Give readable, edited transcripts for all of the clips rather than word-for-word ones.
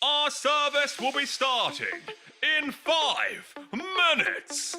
Our service will be starting in 5 minutes.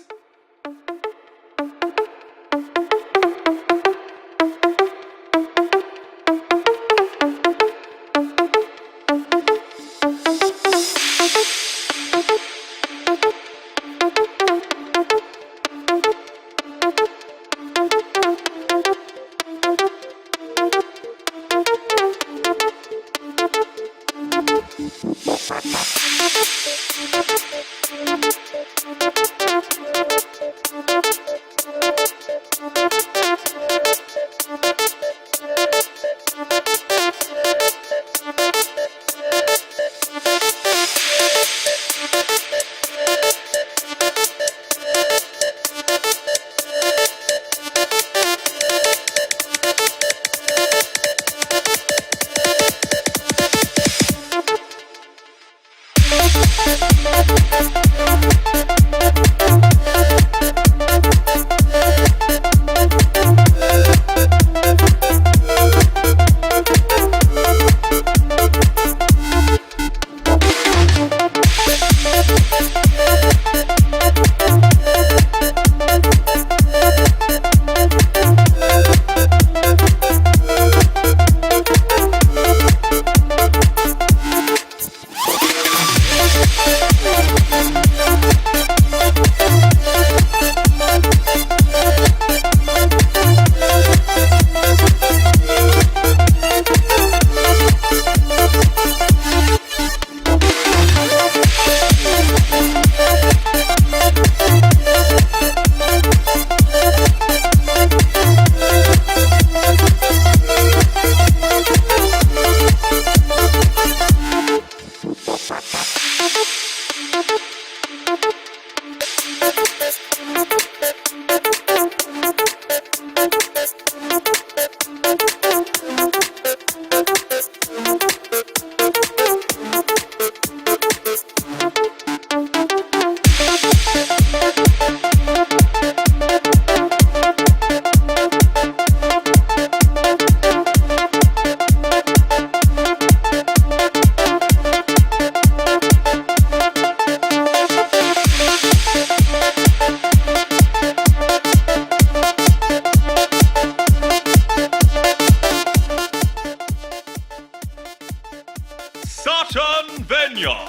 Sutton Vineyard.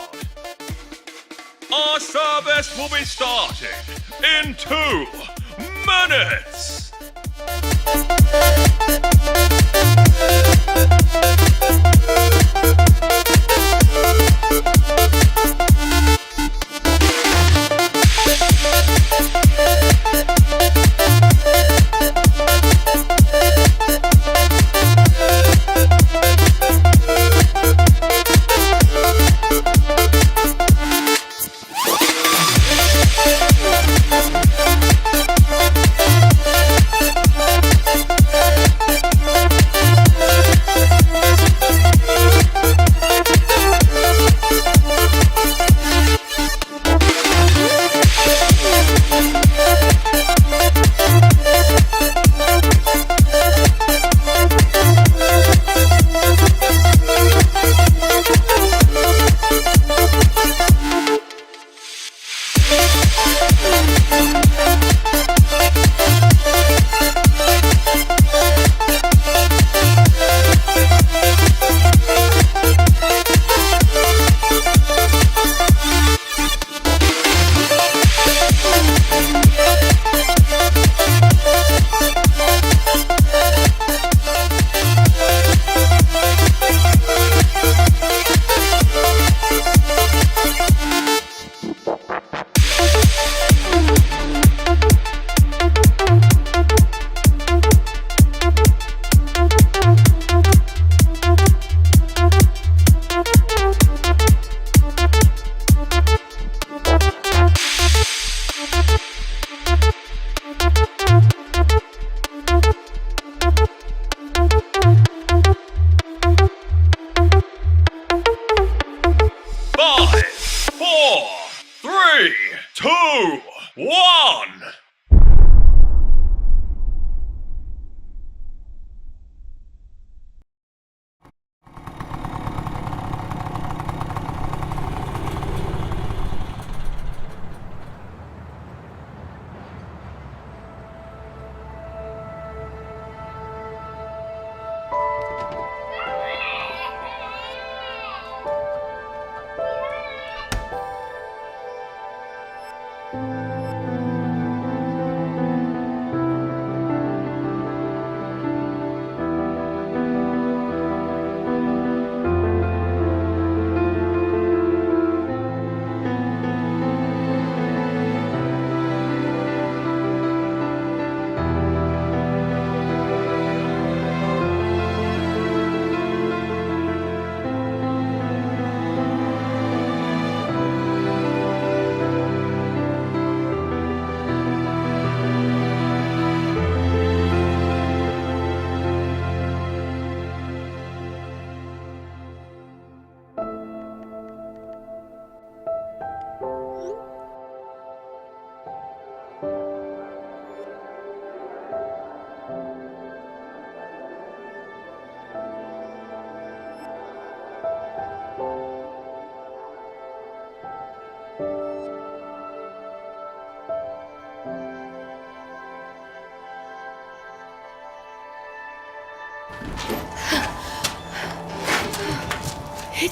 Our service will be starting in 2 minutes.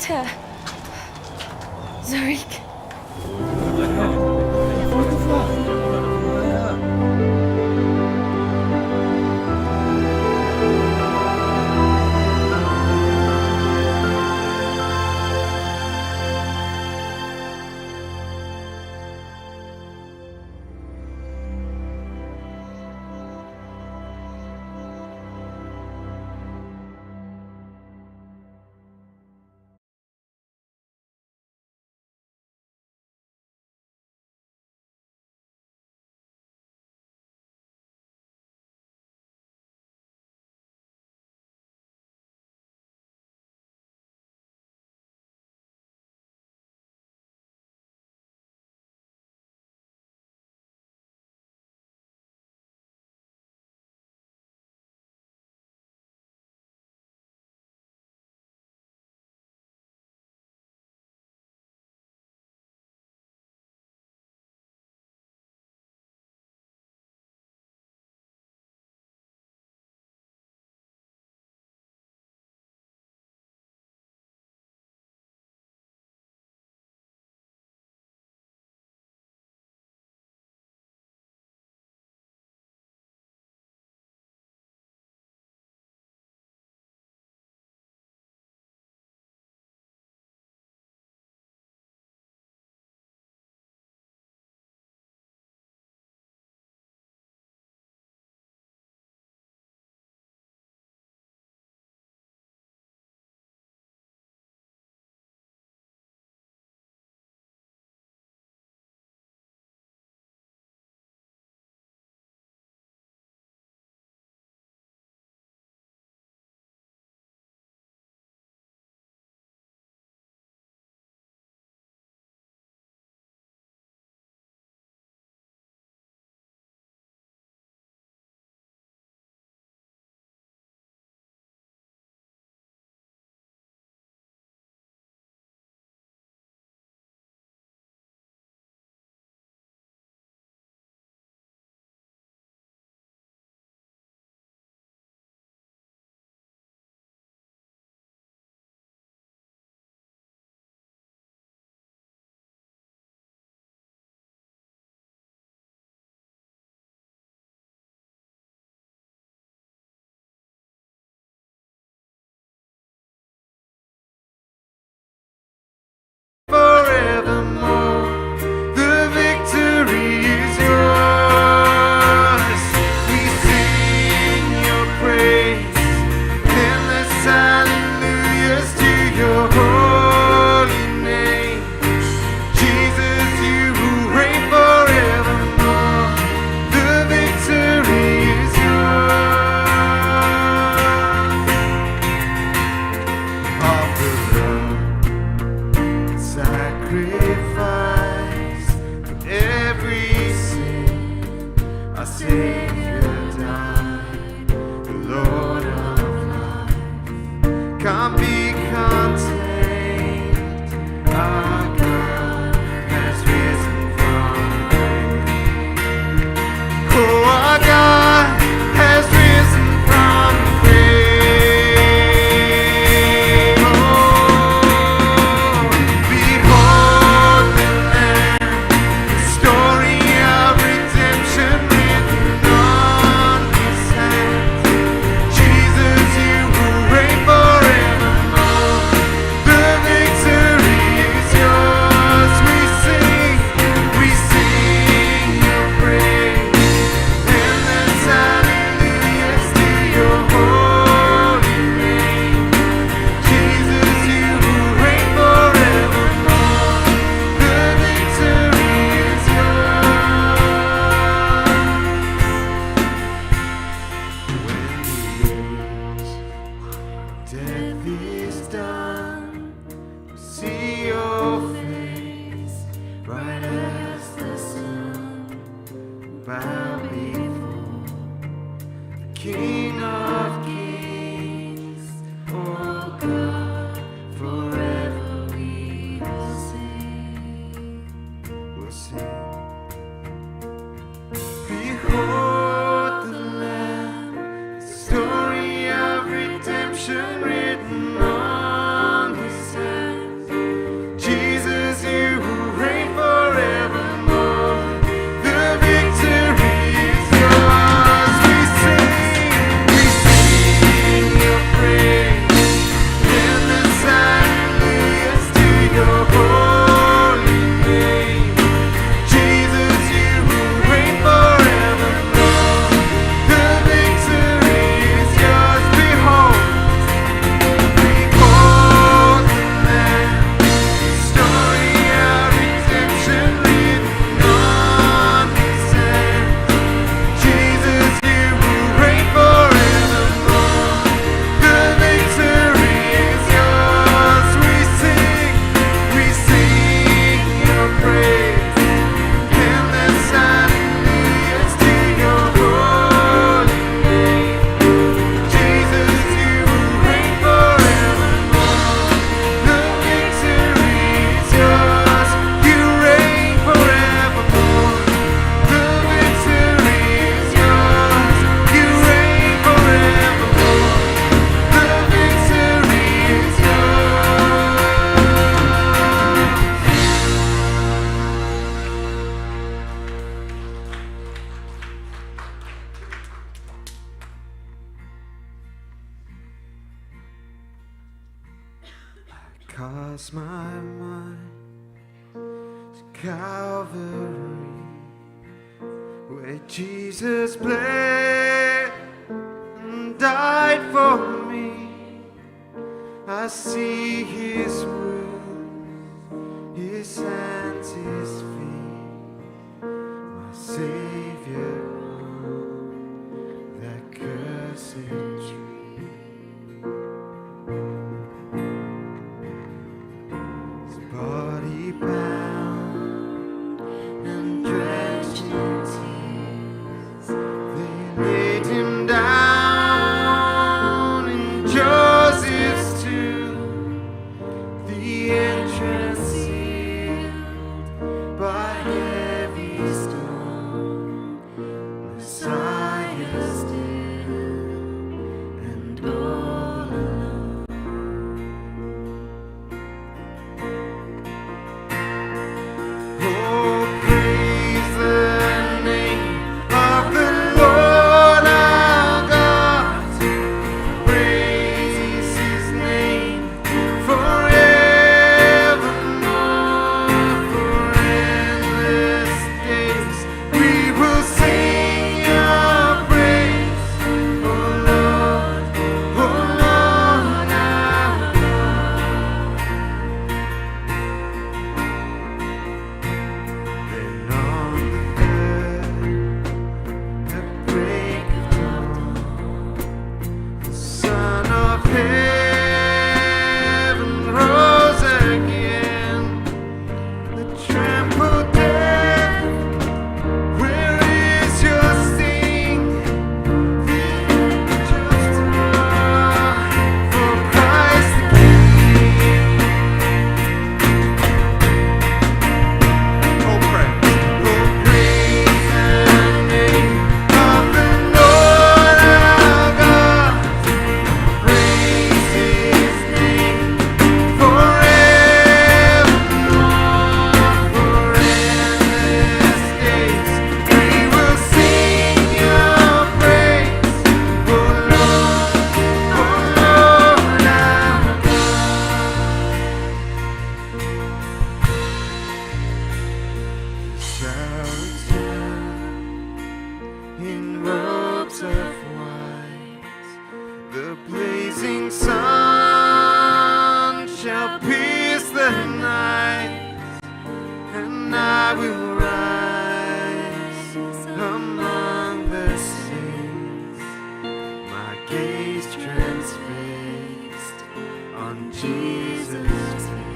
Peter. Zurich. cast my mind to Calvary, where Jesus bled and died for me. I see his wounds, his hands, his feet, my Savior on that cursed tree. His body bound and drenched in tears, they laid him down in Joseph's tomb, the entrance sealed by heavy stone. Messiah still and all alone. Oh, praise the name of the Lord our God. Praise his name forevermore. For endless days we will sing your praise. Oh Lord our God. Then on the third, at break of dawn, the Son of Heaven rose again. The trampled death, where is your sting? The angels roar for Christ the King. Oh, praise the name of the Lord our God. Praise his name forevermore. For endless days we will sing your praise. Oh Lord our God. Shall return in robes of white, the blazing sun shall pierce the night, and I will rise among the saints, my gaze transfixed on Jesus' face.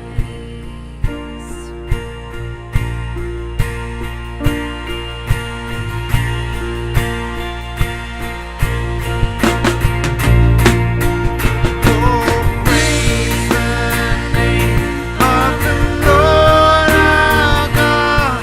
Oh, praise the name of the Lord our God.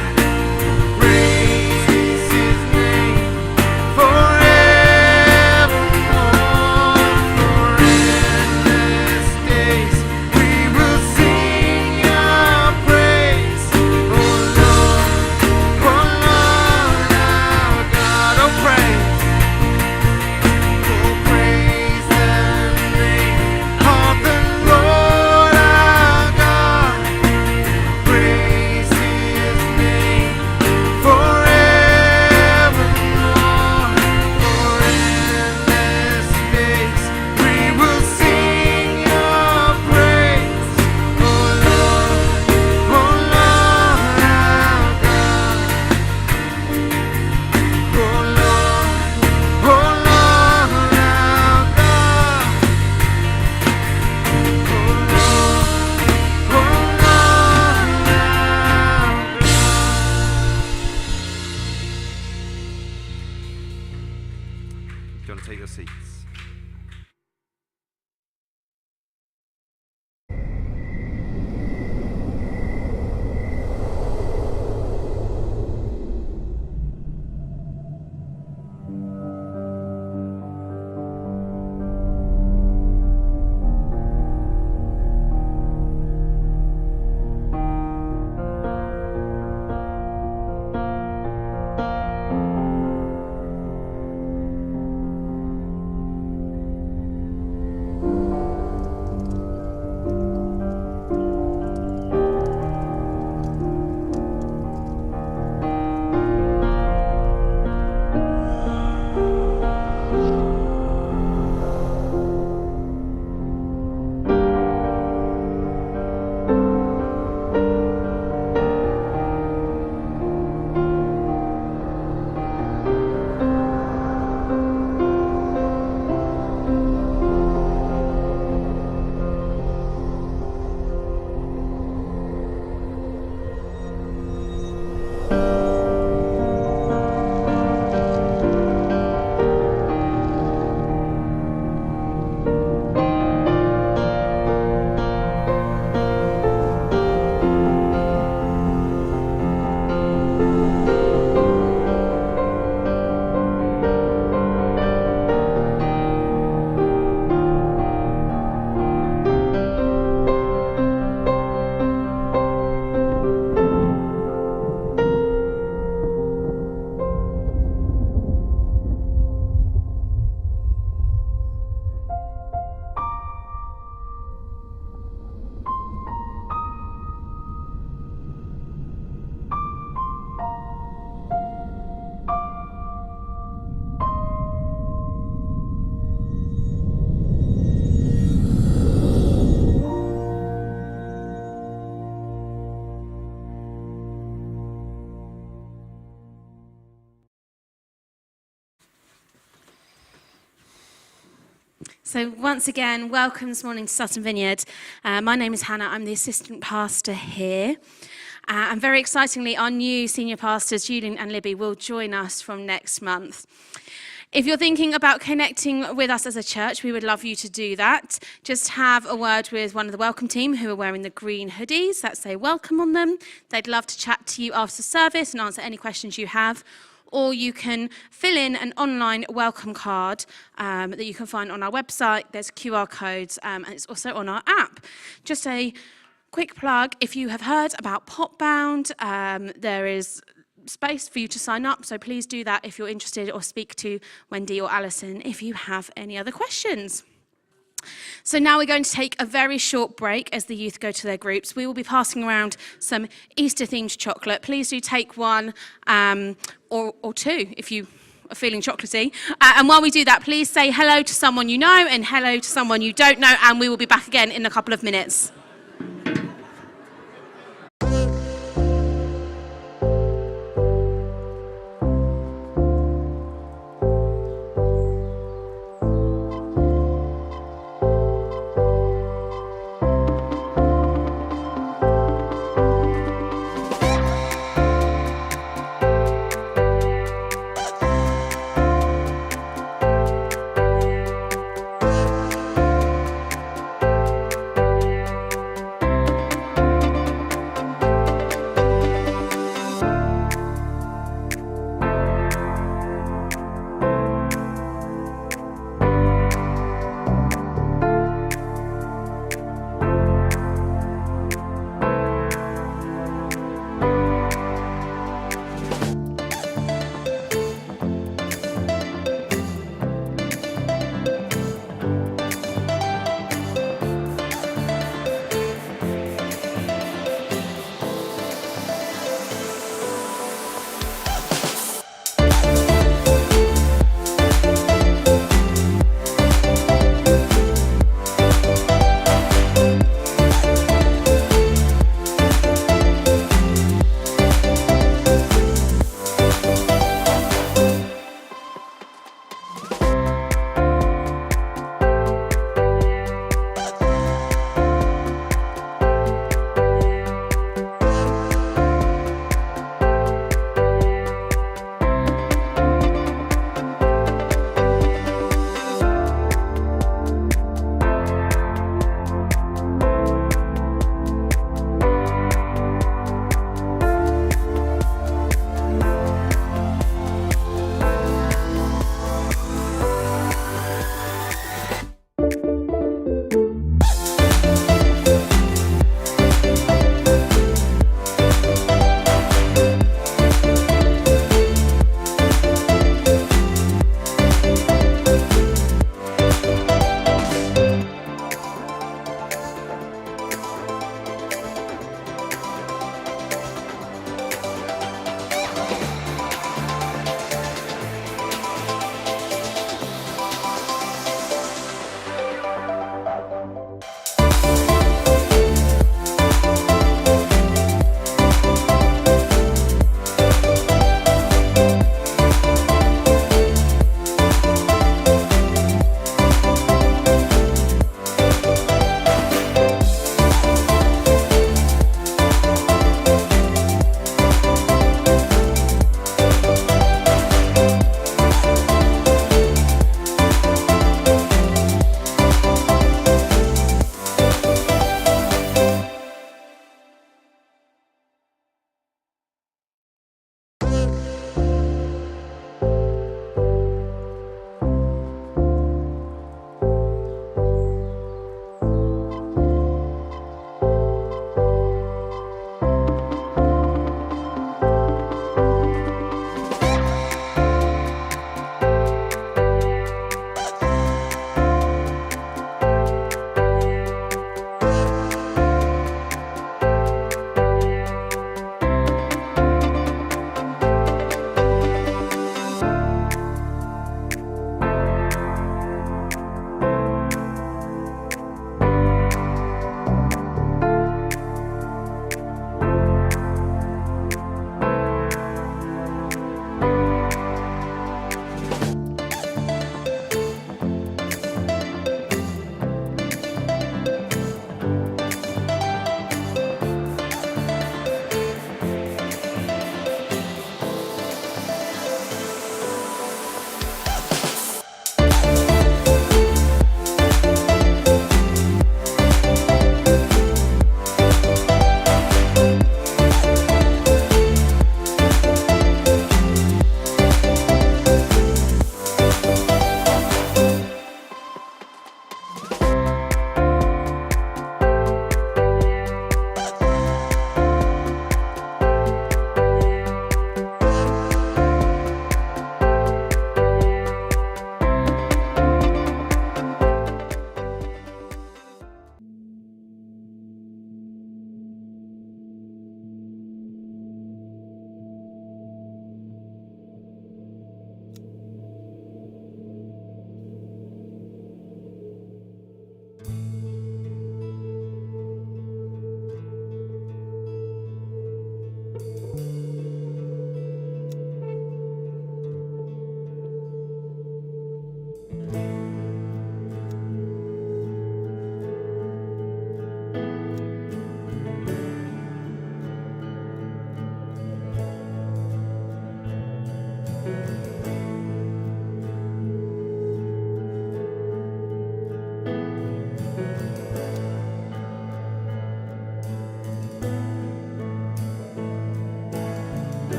So once again, welcome this morning to Sutton Vineyard. My name is Hannah. I'm the assistant pastor here. And very excitingly, our new senior pastors, Julian and Libby, will join us from next month. If you're thinking about connecting with us as a church, we would love you to do that. Just have a word with one of the welcome team who are wearing the green hoodies that say welcome on them. They'd love to chat to you after service and answer any questions you have. Or you can fill in an online welcome card that you can find on our website. There's QR codes and it's also on our app. Just a quick plug, if you have heard about Popbound, there is space for you to sign up, so please do that if you're interested, or speak to Wendy or Alison if you have any other questions. So now we're going to take a very short break as the youth go to their groups. We will be passing around some Easter-themed chocolate. Please do take one or two if you are feeling chocolatey. And while we do that, please say hello to someone you know and hello to someone you don't know, and we will be back again in a couple of minutes.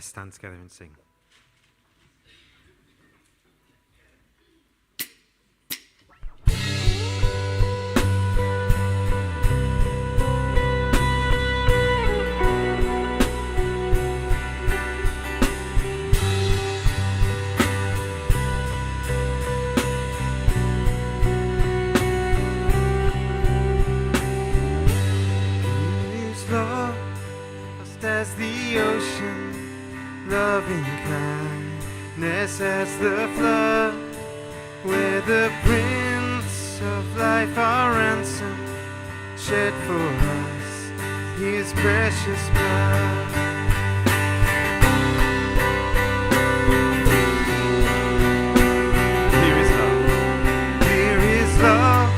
Let's stand together and sing. As the ocean, loving kindness as the flood, where the Prince of Life, our ransom, shed for us his precious blood. Here is love,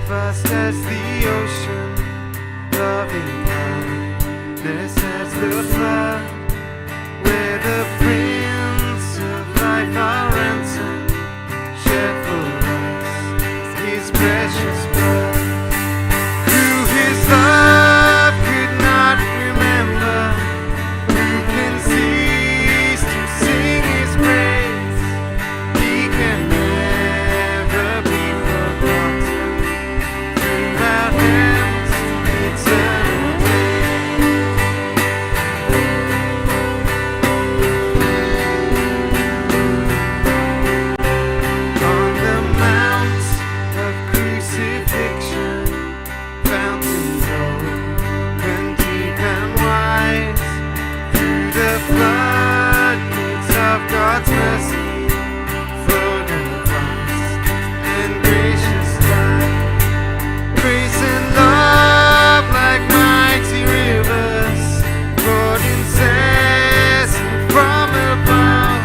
vast as the ocean, loving kindness as the flood, where the Prince of Life, our ransom, shed for us his precious blood. Who his love could not remember, who can cease to sing his praise? He can never be forgotten throughout heaven's eternal day. God's mercy, full and vast and gracious light, grace and love like mighty rivers, poured incessant from above,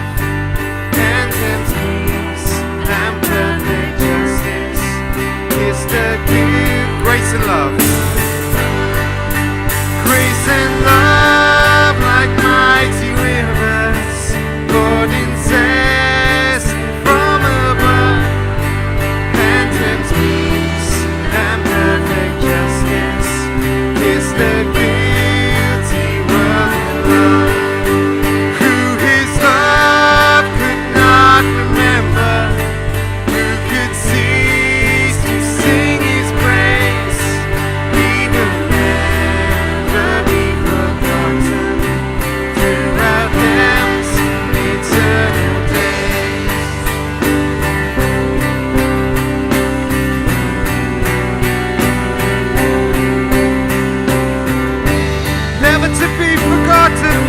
and His peace and perfect justice, is the gift, grace and love, grace and love like mighty rivers, poured incessant from above, and His peace and perfect justice is the guilty world of love. Who His love could not remember, who could cease to sing His praise? He will never be forgotten throughout heaven's eternal days. Never to be forgotten,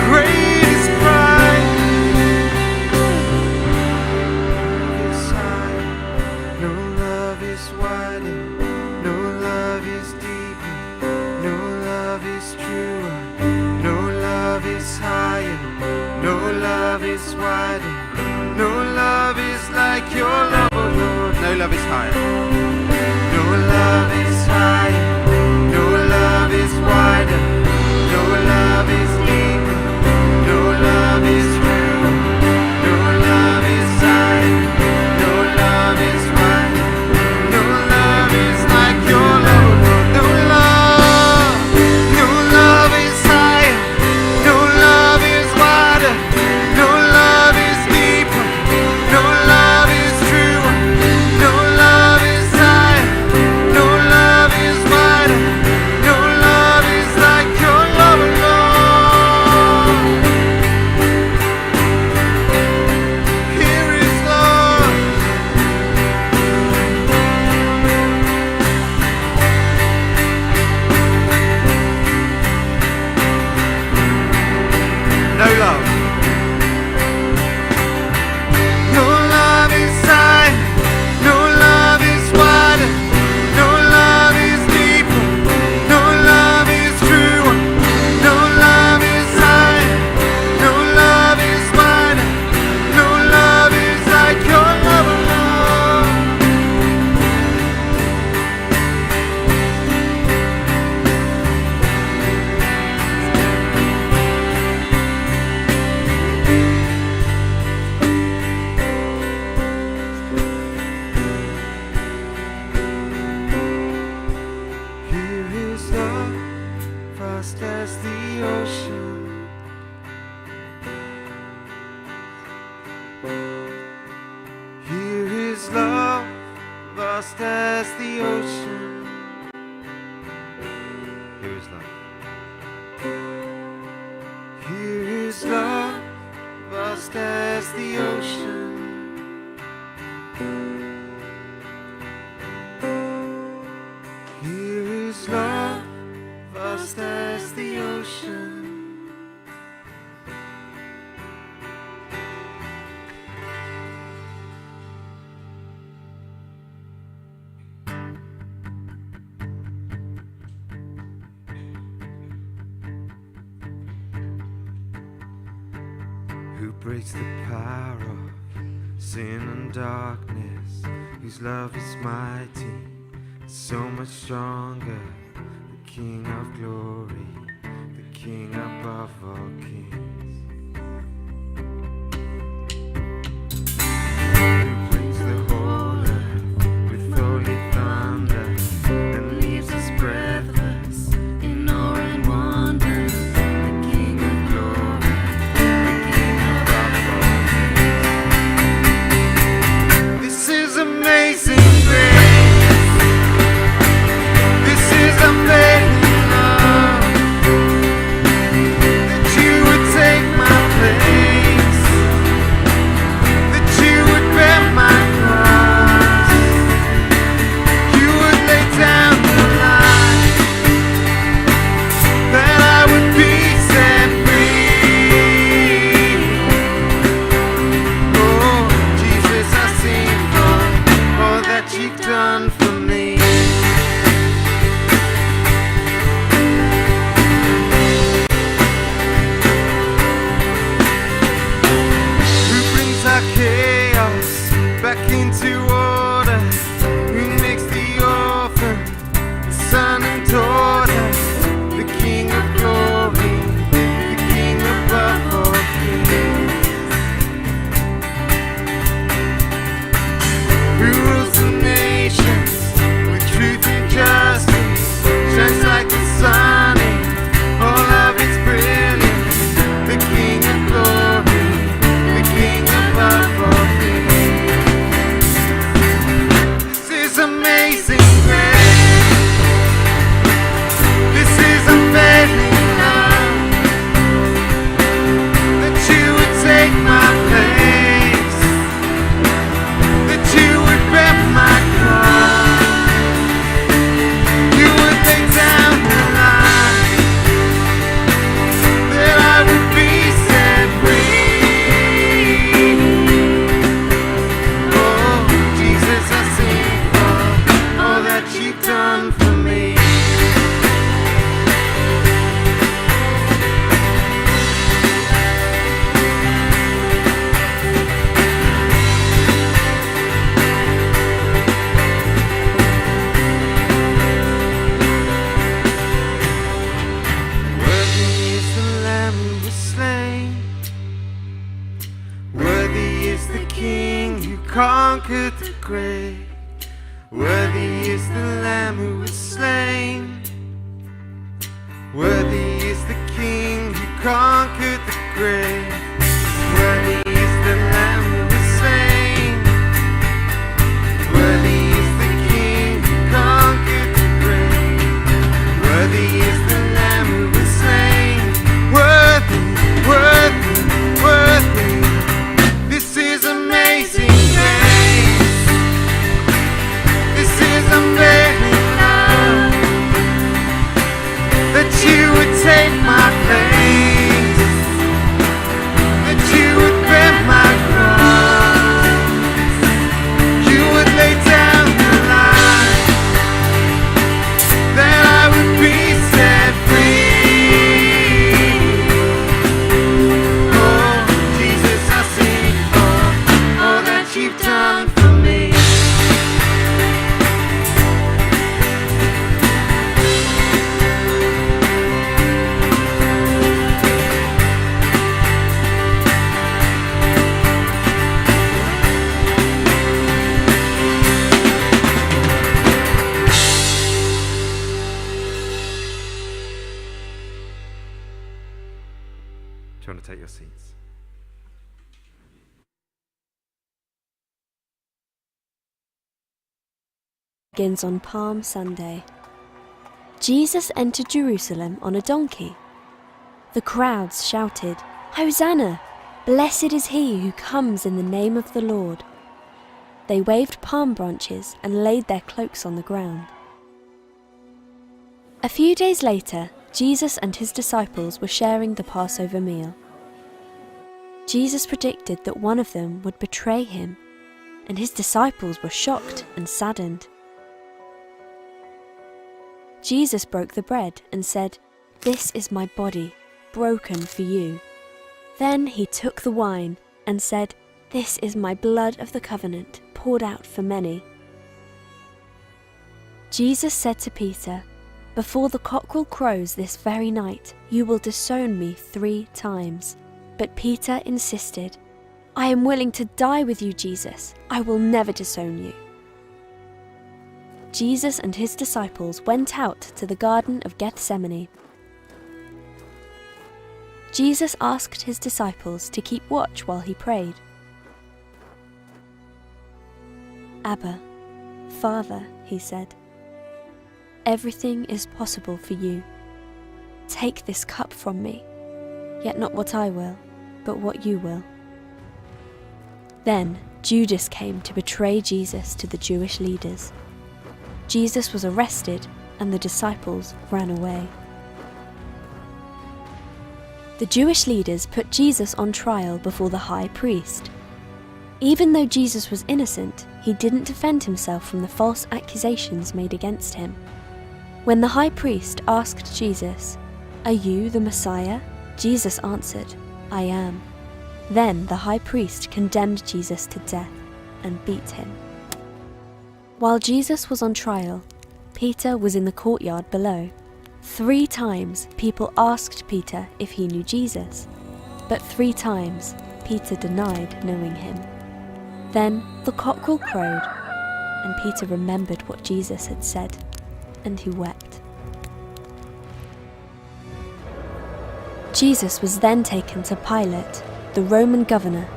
greatest pride. Love is higher, no love is wider, no love is deeper, no love is truer, no love is higher, no love is wider, no love is like your love, oh Lord. No love is higher, no love is higher, no love is wider, no love is deeper, no love is true, no love is higher, no love is wider, no love is like your love, Lord. No love is higher, no love is wider, no love is deeper, no love is true, no love is higher, no love is wider, no love is like your love, Lord. Here is love, vast as the ocean. Here is love. Here is love, vast as the ocean. Here is love, vast as the ocean. Who breaks the power of sin and darkness, whose love is mighty, so much stronger, the King of glory, the King above all kings. Who brings the whole earth with holy thunder, and leaves us breathless in awe and wonder, the King of glory, the King above all kings. This is amazing grace. This is unfailing love, that you would take my place, that you would bear my cross, you would lay down your life, that I would be set free. Oh, Jesus, I sing for all that you've done for me. Who brings our chaos back into order? Who makes the orphan son and daughter? The King of glory, the King above all kings. Who rules the nations with truth and justice, shines like the sun in all of its brilliance. The King of glory, the King above all things. This is amazing grace. This is unfailing love, that you would take my place, that you would bear my cross, you would lay down your life, that I would be set free. Oh, Jesus, I sing for all that you've done for me. Worthy is the Lamb who was slain. Worthy is the King who conquered the grave. Worthy is the Lamb who was slain. Worthy is the King who conquered the grave. Worthy is the Lamb who was slain. Worthy is the King who conquered the grave. Worthy is the Lamb who was slain. Worthy, worthy, worthy. This is amazing grace. This is unfailing love, that you would take my place, begins on Palm Sunday. Jesus entered Jerusalem on a donkey. The crowds shouted, "Hosanna! Blessed is he who comes in the name of the Lord." They waved palm branches and laid their cloaks on the ground. A few days later, Jesus and his disciples were sharing the Passover meal. Jesus predicted that one of them would betray him, and his disciples were shocked and saddened. Jesus broke the bread and said, "This is my body, broken for you." Then he took the wine and said, "This is my blood of the covenant, poured out for many." Jesus said to Peter, "Before the cockerel crows this very night, you will disown me 3 times." But Peter insisted, "I am willing to die with you, Jesus. I will never disown you." Jesus and his disciples went out to the Garden of Gethsemane. Jesus asked his disciples to keep watch while he prayed. "Abba, Father," he said, "everything is possible for you. Take this cup from me, yet not what I will, but what you will." Then Judas came to betray Jesus to the Jewish leaders. Jesus was arrested and the disciples ran away. The Jewish leaders put Jesus on trial before the high priest. Even though Jesus was innocent, he didn't defend himself from the false accusations made against him. When the high priest asked Jesus, "Are you the Messiah?" Jesus answered, "I am." Then the high priest condemned Jesus to death and beat him. While Jesus was on trial, Peter was in the courtyard below. 3 times people asked Peter if he knew Jesus, but 3 times Peter denied knowing him. Then the cockerel crowed, and Peter remembered what Jesus had said, and he wept. Jesus was then taken to Pilate, the Roman governor.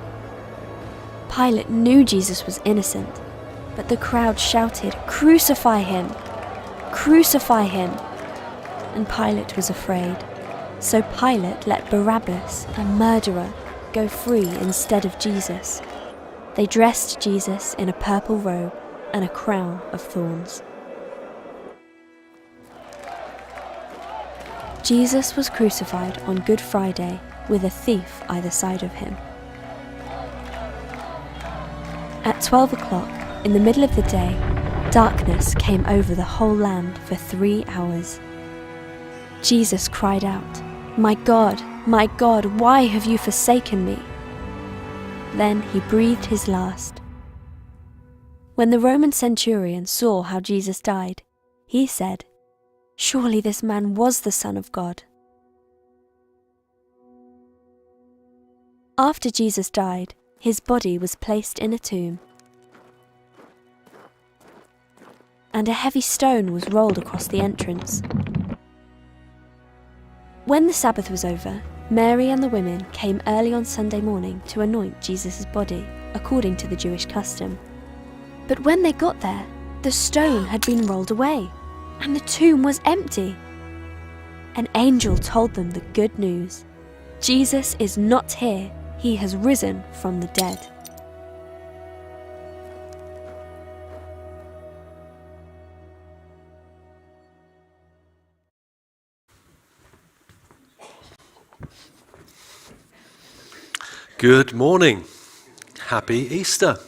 Pilate knew Jesus was innocent, but the crowd shouted, "Crucify him! Crucify him!" And Pilate was afraid. So Pilate let Barabbas, a murderer, go free instead of Jesus. They dressed Jesus in a purple robe and a crown of thorns. Jesus was crucified on Good Friday with a thief either side of him. At 12 o'clock, in the middle of the day, darkness came over the whole land for 3 hours. Jesus cried out, my God, why have you forsaken me?" Then he breathed his last. When the Roman centurion saw how Jesus died, he said, "Surely this man was the Son of God." After Jesus died, his body was placed in a tomb, and a heavy stone was rolled across the entrance. When the Sabbath was over, Mary and the women came early on Sunday morning to anoint Jesus' body, according to the Jewish custom. But when they got there, the stone had been rolled away, and the tomb was empty. An angel told them the good news. Jesus is not here, he has risen from the dead. Good morning. Happy Easter.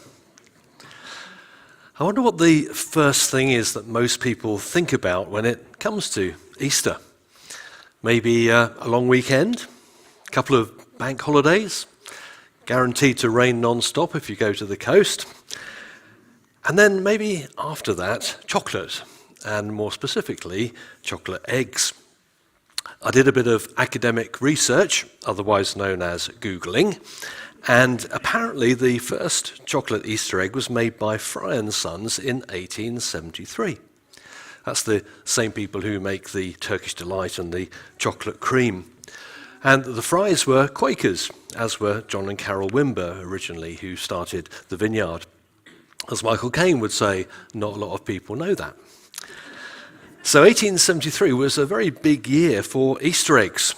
I wonder what the first thing is that most people think about when it comes to Easter. Maybe a long weekend, a couple of bank holidays, guaranteed to rain non-stop if you go to the coast, and then maybe after that, chocolate, and more specifically, chocolate eggs. I did a bit of academic research, otherwise known as Googling, and apparently the first chocolate Easter egg was made by Fry and Sons in 1873. That's the same people who make the Turkish Delight and the chocolate cream. And the Frys were Quakers, as were John and Carol Wimber originally, who started the vineyard. As Michael Caine would say, not a lot of people know that. So 1873 was a very big year for Easter eggs.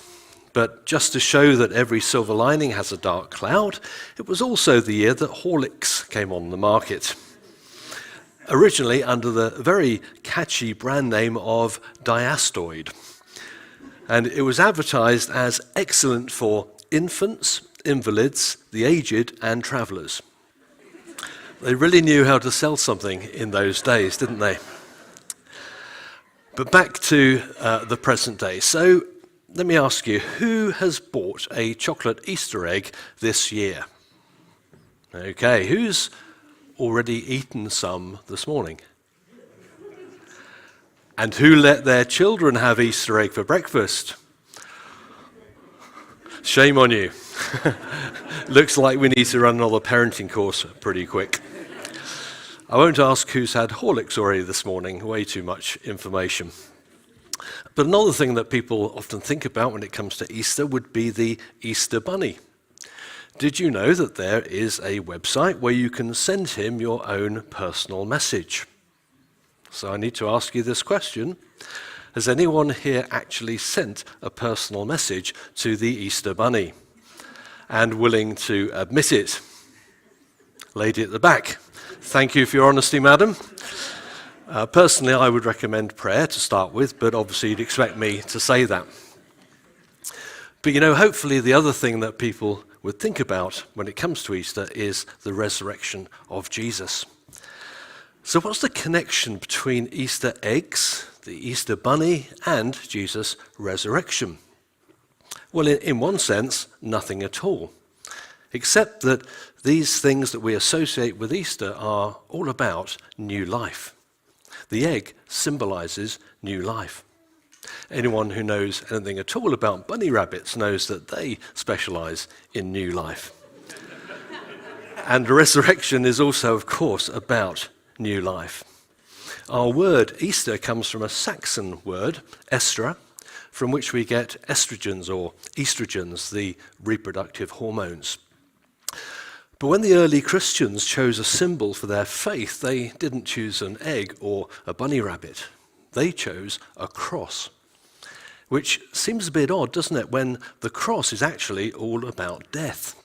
But just to show that every silver lining has a dark cloud, it was also the year that Horlicks came on the market. Originally under the very catchy brand name of Diastoid. And it was advertised as excellent for infants, invalids, the aged, and travellers. They really knew how to sell something in those days, didn't they? But back to the present day. So let me ask you, who has bought a chocolate Easter egg this year? Okay, who's already eaten some this morning? And who let their children have Easter egg for breakfast? Shame on you. Looks like we need to run another parenting course pretty quick. I won't ask who's had Horlicks already this morning, way too much information. But another thing that people often think about when it comes to Easter would be the Easter Bunny. Did you know that there is a website where you can send him your own personal message? So I need to ask you this question. Has anyone here actually sent a personal message to the Easter Bunny and willing to admit it? Lady at the back. Thank you for your honesty, madam. Personally, I would recommend prayer to start with, but obviously you'd expect me to say that. But you know, hopefully the other thing that people would think about when it comes to Easter is the resurrection of Jesus. So what's the connection between Easter eggs, the Easter bunny, and Jesus' resurrection? Well, in one sense, nothing at all, except that these things that we associate with Easter are all about new life. The egg symbolizes new life. Anyone who knows anything at all about bunny rabbits knows that they specialize in new life. And the resurrection is also, of course, about new life. Our word Easter comes from a Saxon word, estra, from which we get estrogens or estrogens, the reproductive hormones. But when the early Christians chose a symbol for their faith, they didn't choose an egg or a bunny rabbit. They chose a cross, which seems a bit odd, doesn't it, when the cross is actually all about death.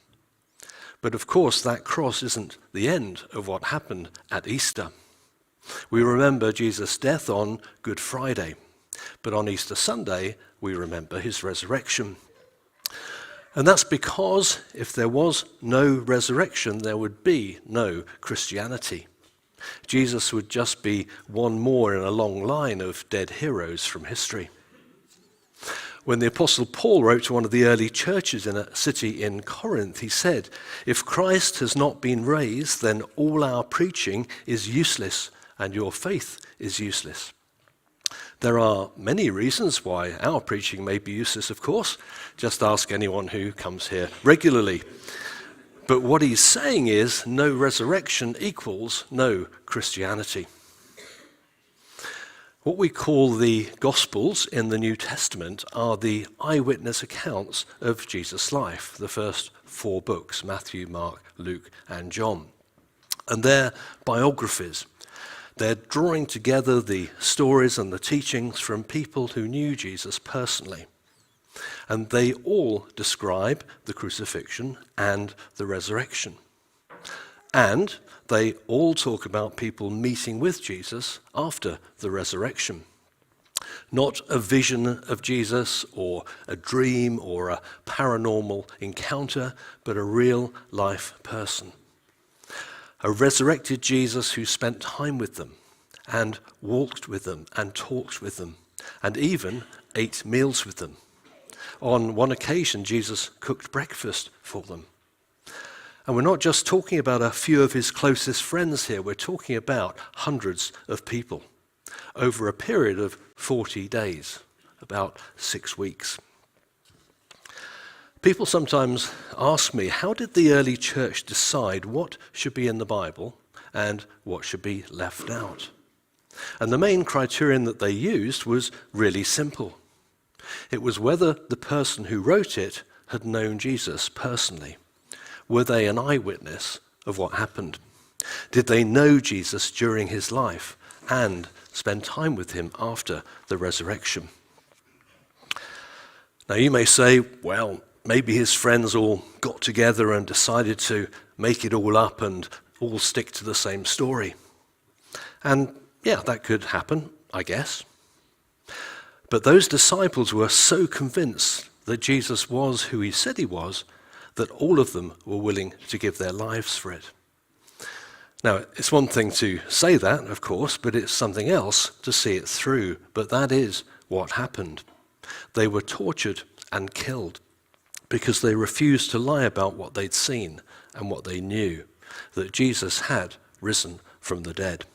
But of course, that cross isn't the end of what happened at Easter. We remember Jesus' death on Good Friday, but on Easter Sunday, we remember his resurrection. And that's because if there was no resurrection, there would be no Christianity. Jesus would just be one more in a long line of dead heroes from history. When the Apostle Paul wrote to one of the early churches in a city in Corinth, he said, "If Christ has not been raised, then all our preaching is useless and your faith is useless." There are many reasons why our preaching may be useless, of course. Just ask anyone who comes here regularly. But what he's saying is no resurrection equals no Christianity. What we call the Gospels in the New Testament are the eyewitness accounts of Jesus' life, the first 4 books, Matthew, Mark, Luke, and John. And they're biographies. They're drawing together the stories and the teachings from people who knew Jesus personally. And they all describe the crucifixion and the resurrection. And they all talk about people meeting with Jesus after the resurrection. Not a vision of Jesus or a dream or a paranormal encounter, but a real life person. A resurrected Jesus who spent time with them and walked with them and talked with them and even ate meals with them. On one occasion, Jesus cooked breakfast for them. And we're not just talking about a few of his closest friends here, we're talking about hundreds of people over a period of 40 days, about 6 weeks. People sometimes ask me, how did the early church decide what should be in the Bible and what should be left out? And the main criterion that they used was really simple. It was whether the person who wrote it had known Jesus personally. Were they an eyewitness of what happened? Did they know Jesus during his life and spend time with him after the resurrection? Now you may say, well, maybe his friends all got together and decided to make it all up and all stick to the same story. And yeah, that could happen, I guess. But those disciples were so convinced that Jesus was who he said he was, that all of them were willing to give their lives for it. Now, it's one thing to say that, of course, but it's something else to see it through. But that is what happened. They were tortured and killed because they refused to lie about what they'd seen and what they knew, that Jesus had risen from the dead.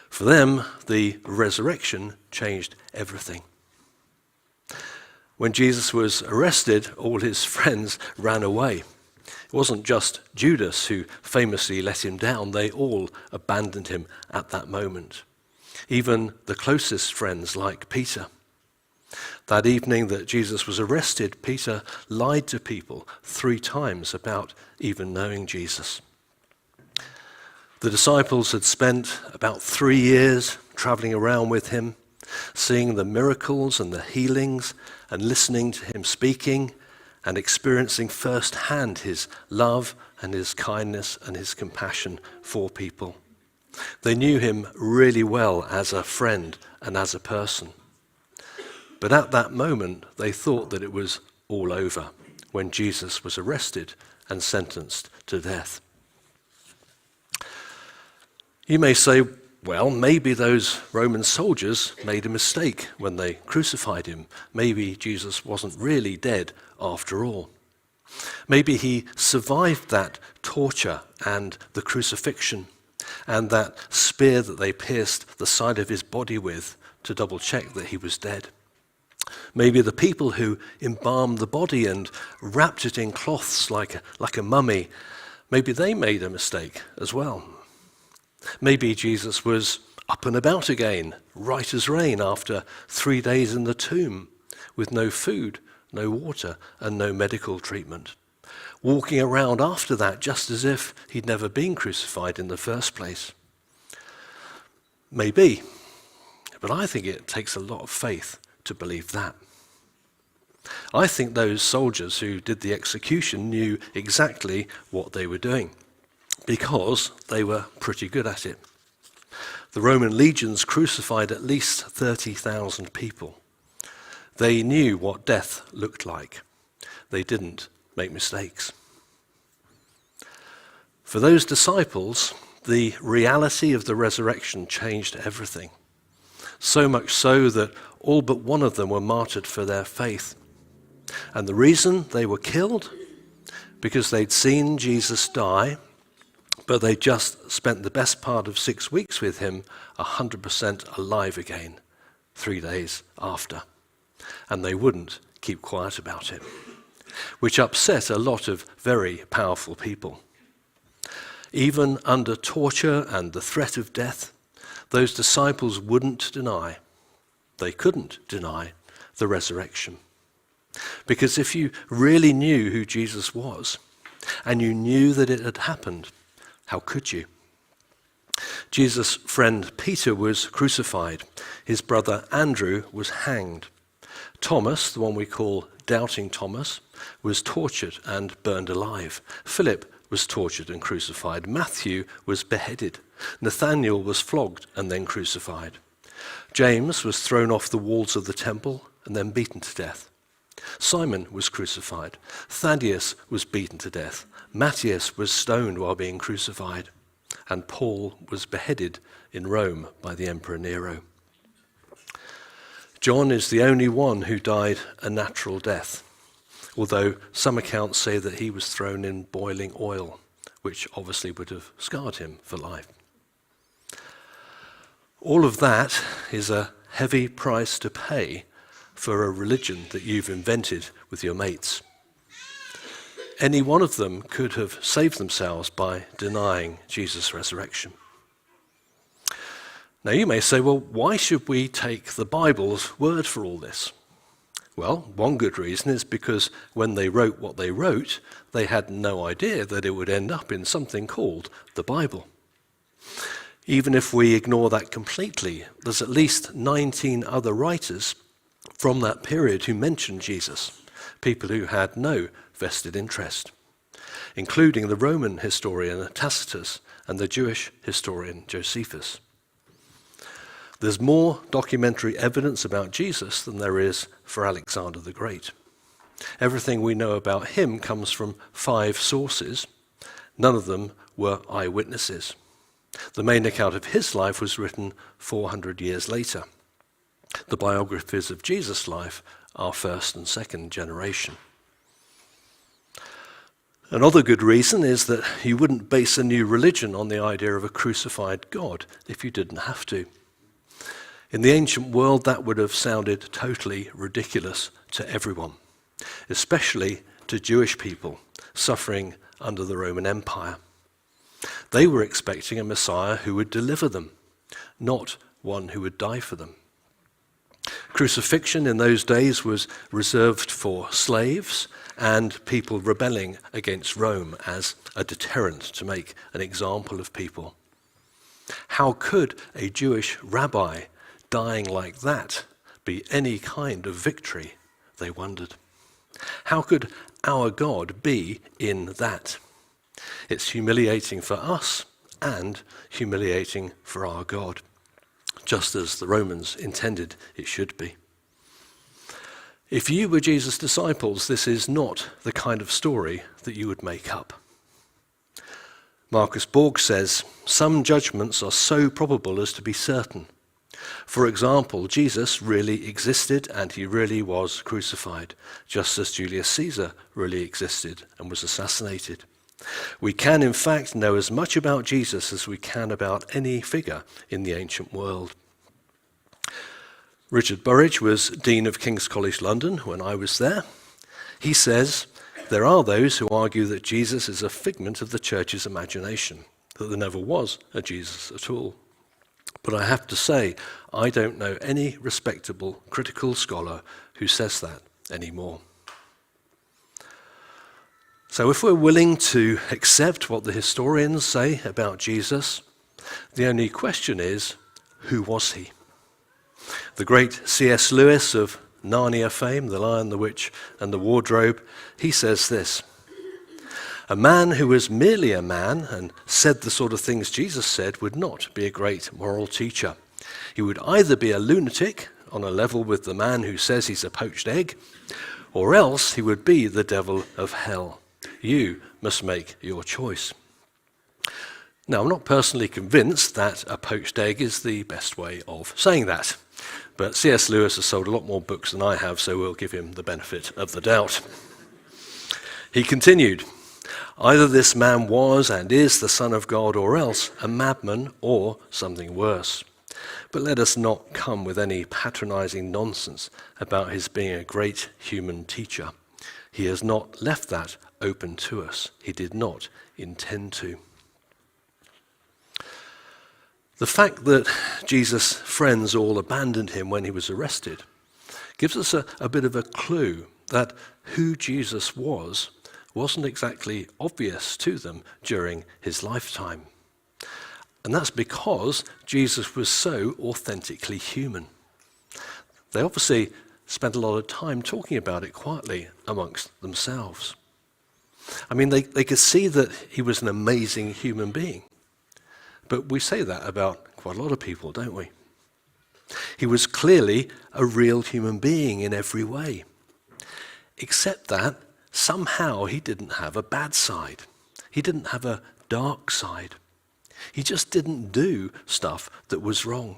For them, the resurrection changed everything. When Jesus was arrested, all his friends ran away. It wasn't just Judas who famously let him down. They all abandoned him at that moment. Even the closest friends like Peter. That evening that Jesus was arrested, Peter lied to people 3 times about even knowing Jesus. The disciples had spent about 3 years traveling around with him, seeing the miracles and the healings and listening to him speaking and experiencing firsthand his love and his kindness and his compassion for people. They knew him really well as a friend and as a person. But at that moment, they thought that it was all over when Jesus was arrested and sentenced to death. You may say, well, maybe those Roman soldiers made a mistake when they crucified him. Maybe Jesus wasn't really dead after all. Maybe he survived that torture and the crucifixion and that spear that they pierced the side of his body with to double check that he was dead. Maybe the people who embalmed the body and wrapped it in cloths like a mummy, maybe they made a mistake as well. Maybe Jesus was up and about again, right as rain, after 3 days in the tomb, with no food, no water, and no medical treatment. Walking around after that just as if he'd never been crucified in the first place. Maybe, but I think it takes a lot of faith to believe that. I think those soldiers who did the execution knew exactly what they were doing, because they were pretty good at it. The Roman legions crucified at least 30,000 people. They knew what death looked like. They didn't make mistakes. For those disciples, the reality of the resurrection changed everything. So much so that all but one of them were martyred for their faith. And the reason they were killed? Because they'd seen Jesus die, but they just spent the best part of 6 weeks with him 100% alive again 3 days after. And they wouldn't keep quiet about it, which upset a lot of very powerful people. Even under torture and the threat of death, those disciples wouldn't deny, they couldn't deny the resurrection. Because if you really knew who Jesus was, and you knew that it had happened, how could you? Jesus' friend Peter was crucified. His brother Andrew was hanged. Thomas, the one we call Doubting Thomas, was tortured and burned alive. Philip was tortured and crucified. Matthew was beheaded. Nathanael was flogged and then crucified. James was thrown off the walls of the temple and then beaten to death. Simon was crucified. Thaddeus was beaten to death. Matthias was stoned while being crucified. And Paul was beheaded in Rome by the Emperor Nero. John is the only one who died a natural death, although some accounts say that he was thrown in boiling oil, which obviously would have scarred him for life. All of that is a heavy price to pay for a religion that you've invented with your mates. Any one of them could have saved themselves by denying Jesus' resurrection. Now you may say, well, why should we take the Bible's word for all this? Well, one good reason is because when they wrote what they wrote, they had no idea that it would end up in something called the Bible. Even if we ignore that completely, there's at least 19 other writers from that period who mention Jesus, people who had no vested interest, including the Roman historian Tacitus and the Jewish historian Josephus. There's more documentary evidence about Jesus than there is for Alexander the Great. Everything we know about him comes from 5 sources. None of them were eyewitnesses. The main account of his life was written 400 years later. The biographies of Jesus' life are first and second generation. Another good reason is that you wouldn't base a new religion on the idea of a crucified God if you didn't have to. In the ancient world, that would have sounded totally ridiculous to everyone, especially to Jewish people suffering under the Roman Empire. They were expecting a Messiah who would deliver them, not one who would die for them. Crucifixion in those days was reserved for slaves and people rebelling against Rome as a deterrent to make an example of people. How could a Jewish rabbi dying like that be any kind of victory, they wondered. How could our God be in that? It's humiliating for us and humiliating for our God, just as the Romans intended it should be. If you were Jesus' disciples, this is not the kind of story that you would make up. Marcus Borg says, some judgments are so probable as to be certain. For example, Jesus really existed and he really was crucified, just as Julius Caesar really existed and was assassinated. We can, in fact, know as much about Jesus as we can about any figure in the ancient world. Richard Burridge was Dean of King's College London when I was there. He says, there are those who argue that Jesus is a figment of the church's imagination, that there never was a Jesus at all. But I have to say, I don't know any respectable critical scholar who says that anymore. So if we're willing to accept what the historians say about Jesus, the only question is, who was he? The great C.S. Lewis of Narnia fame, The Lion, the Witch, and the Wardrobe, he says this: a man who was merely a man and said the sort of things Jesus said would not be a great moral teacher. He would either be a lunatic on a level with the man who says he's a poached egg, or else he would be the devil of hell. You must make your choice. Now, I'm not personally convinced that a poached egg is the best way of saying that, but C.S. Lewis has sold a lot more books than I have, so we'll give him the benefit of the doubt. He continued, either this man was and is the Son of God, or else a madman or something worse. But let us not come with any patronizing nonsense about his being a great human teacher. He has not left that open to us. He did not intend to. The fact that Jesus' friends all abandoned him when he was arrested gives us a bit of a clue that who Jesus wasn't exactly obvious to them during his lifetime. And that's because Jesus was so authentically human. They obviously spent a lot of time talking about it quietly amongst themselves. I mean, they could see that he was an amazing human being. But we say that about quite a lot of people, don't we? He was clearly a real human being in every way. Except that somehow he didn't have a bad side. He didn't have a dark side. He just didn't do stuff that was wrong.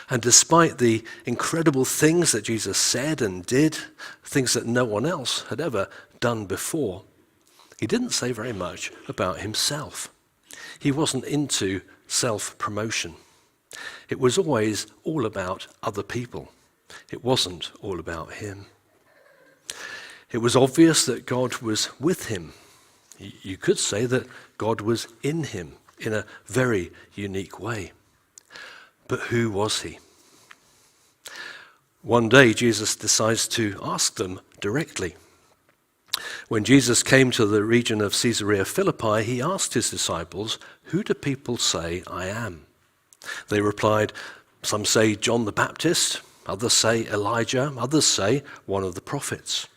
And despite the incredible things that Jesus said and did, things that no one else had ever done before, he didn't say very much about himself. He wasn't into self-promotion. It was always all about other people. It wasn't all about him. It was obvious that God was with him. You could say that God was in him in a very unique way. But who was he? One day, Jesus decides to ask them directly. When Jesus came to the region of Caesarea Philippi, he asked his disciples, "Who do people say I am?" They replied, "Some say John the Baptist, others say Elijah, others say one of the prophets."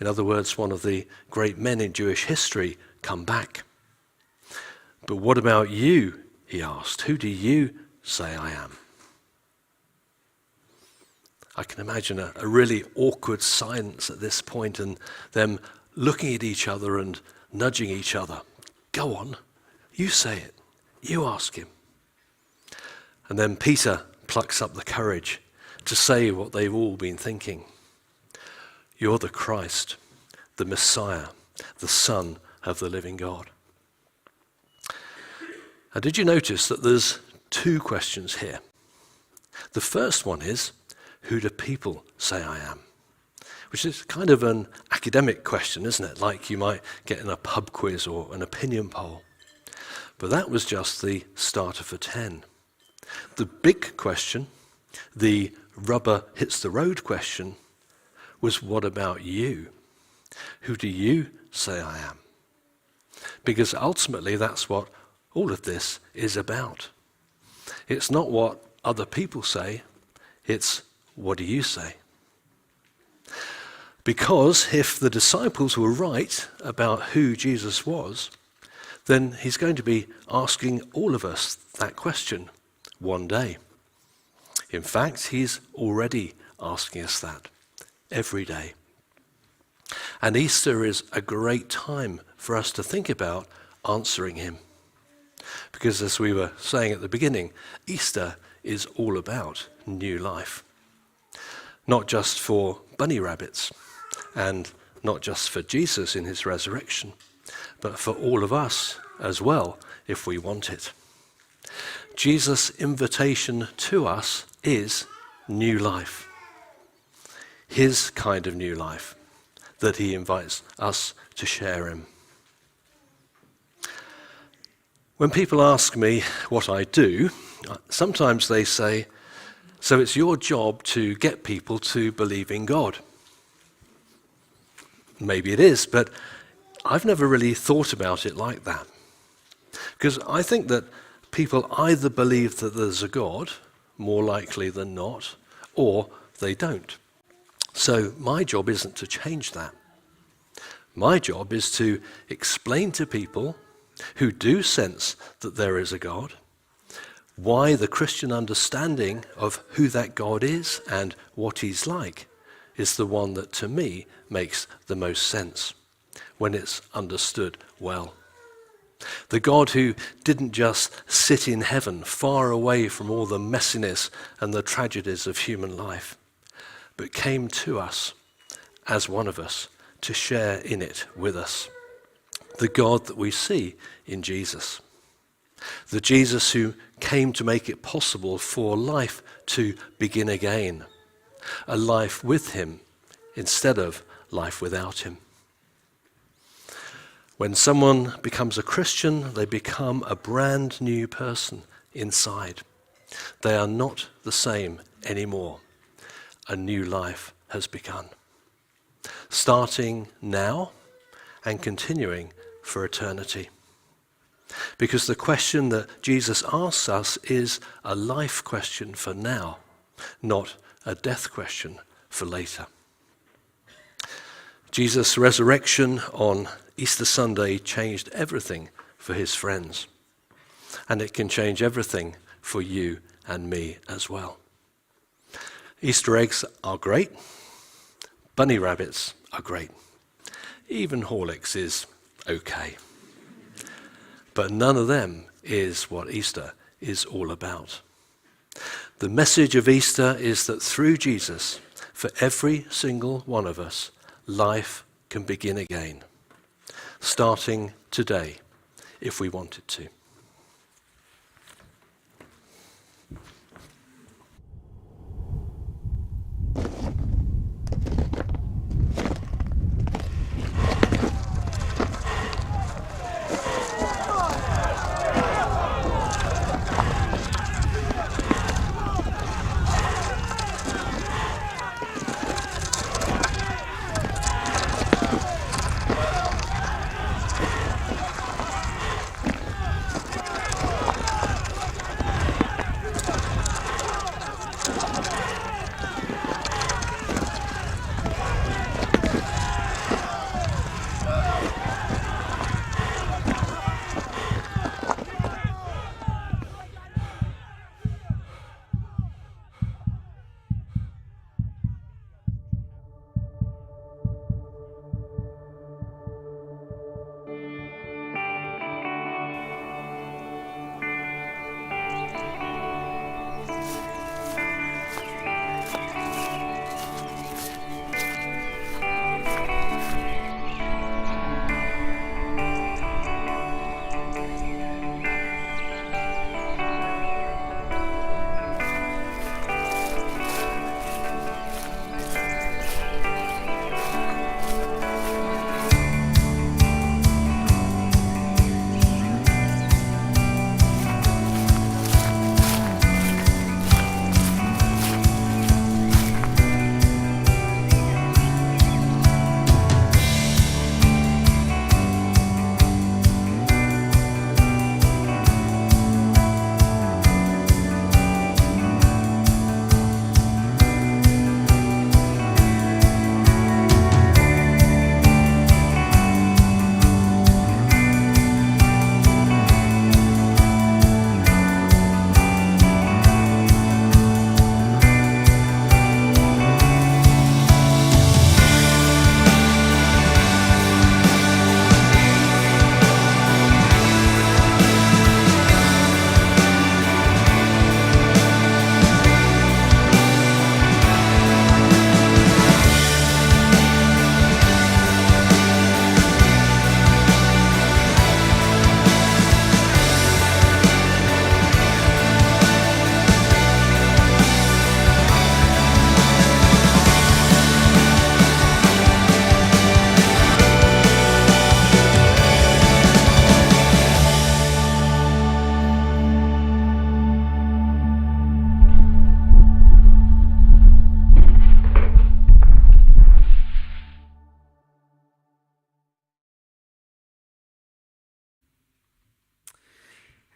In other words, one of the great men in Jewish history come back. "But what about you?" he asked. "Who do you say I am?" I can imagine a really awkward silence at this point, and them looking at each other and nudging each other. "Go on, you say it. You ask him." And then Peter plucks up the courage to say what they've all been thinking. "You're the Christ, the Messiah, the Son of the living God." And did you notice that there's two questions here? The first one is, who do people say I am? Which is kind of an academic question, isn't it? Like you might get in a pub quiz or an opinion poll. But that was just the starter for 10. The big question, the rubber hits the road question, was what about you? Who do you say I am? Because ultimately that's what all of this is about. It's not what other people say, it's what do you say? Because if the disciples were right about who Jesus was, then he's going to be asking all of us that question one day. In fact, he's already asking us that every day. And Easter is a great time for us to think about answering him. Because as we were saying at the beginning, Easter is all about new life. Not just for bunny rabbits, and not just for Jesus in his resurrection, but for all of us as well, if we want it. Jesus' invitation to us is new life. His kind of new life that he invites us to share in. When people ask me what I do, sometimes they say, "So it's your job to get people to believe in God." Maybe it is, but I've never really thought about it like that. Because I think that people either believe that there's a God, more likely than not, or they don't. So my job isn't to change that. My job is to explain to people who do sense that there is a God, why the Christian understanding of who that God is and what he's like is the one that to me makes the most sense when it's understood well. The God who didn't just sit in heaven far away from all the messiness and the tragedies of human life, but came to us as one of us to share in it with us. The God that we see in Jesus. The Jesus who came to make it possible for life to begin again. A life with him instead of life without him. When someone becomes a Christian, they become a brand new person inside. They are not the same anymore. A new life has begun. Starting now and continuing for eternity. Because the question that Jesus asks us is a life question for now, not a death question for later. Jesus' resurrection on Easter Sunday changed everything for his friends. And it can change everything for you and me as well. Easter eggs are great. Bunny rabbits are great. Even Horlicks is okay. But none of them is what Easter is all about. The message of Easter is that through Jesus, for every single one of us, life can begin again, starting today, if we want it to.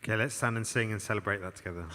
Okay, let's stand and sing and celebrate that together.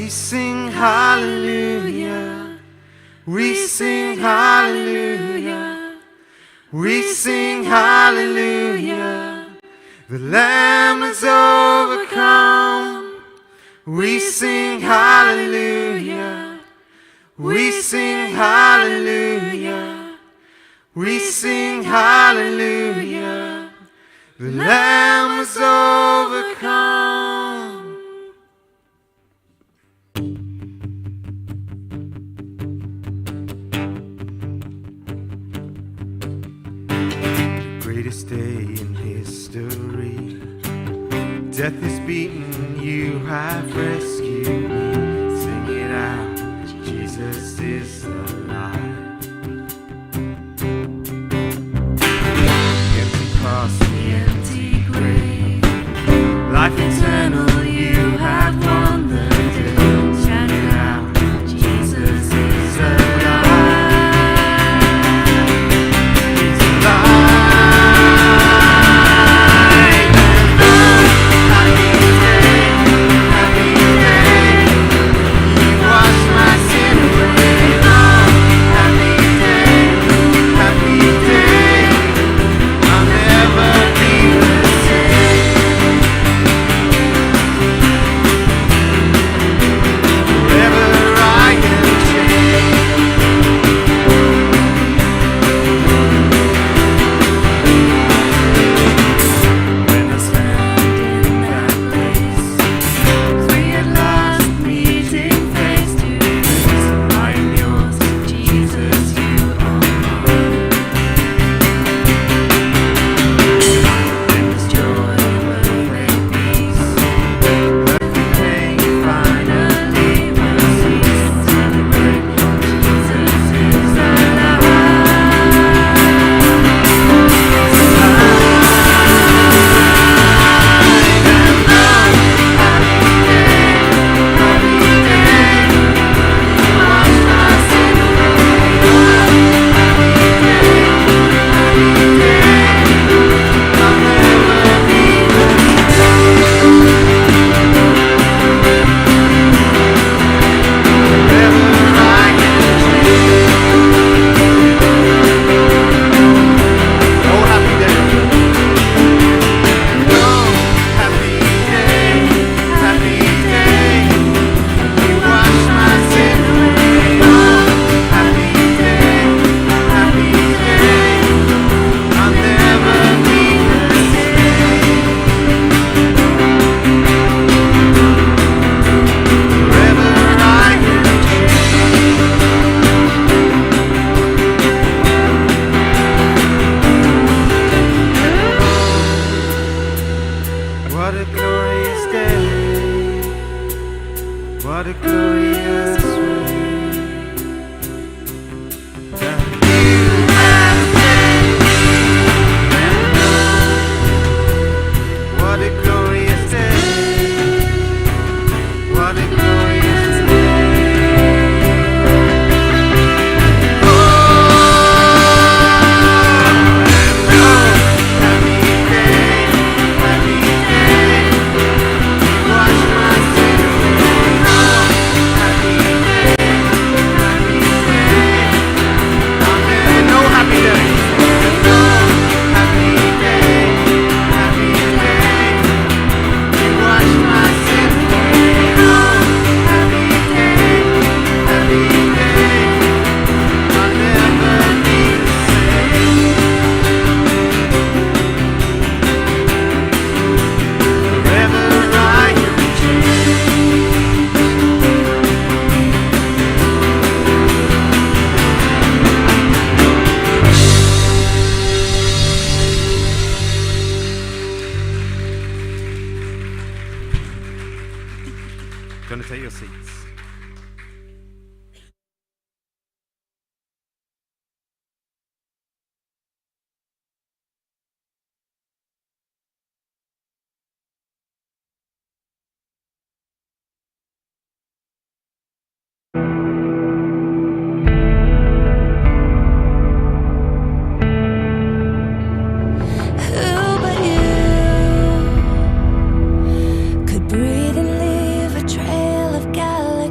We sing hallelujah. We sing hallelujah. We sing hallelujah. The Lamb has overcome. We sing hallelujah. We sing hallelujah. We sing hallelujah. The Lamb has overcome. The greatest day in history. Death is beaten, you have rescued me. Sing it out, Jesus is alive. The empty cross, the empty grave. Life eternal, you have won the day. Shout it out, Jesus is alive. He's alive. Going to take your seats. Breathe and leave a trail of Galilee.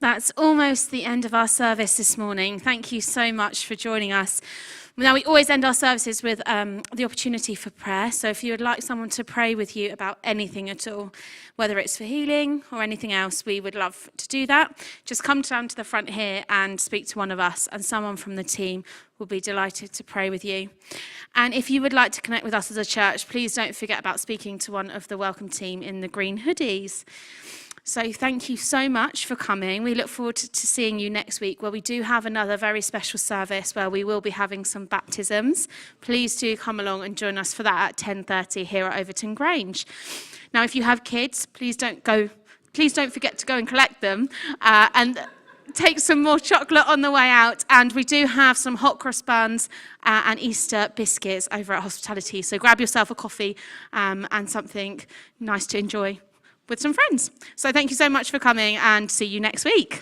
That's almost the end of our service this morning. Thank you so much for joining us. Now, we always end our services with the opportunity for prayer. So if you would like someone to pray with you about anything at all, whether it's for healing or anything else, we would love to do that. Just come down to the front here and speak to one of us, and someone from the team will be delighted to pray with you. And if you would like to connect with us as a church, please don't forget about speaking to one of the welcome team in the green hoodies. So thank you so much for coming. We look forward to seeing you next week, where we do have another very special service where we will be having some baptisms. Please do come along and join us for that at 10:30 here at Overton Grange. Now, if you have kids, please don't forget to go and collect them and take some more chocolate on the way out. And we do have some hot cross buns and Easter biscuits over at Hospitality. So grab yourself a coffee and something nice to enjoy with some friends. So thank you so much for coming, and see you next week.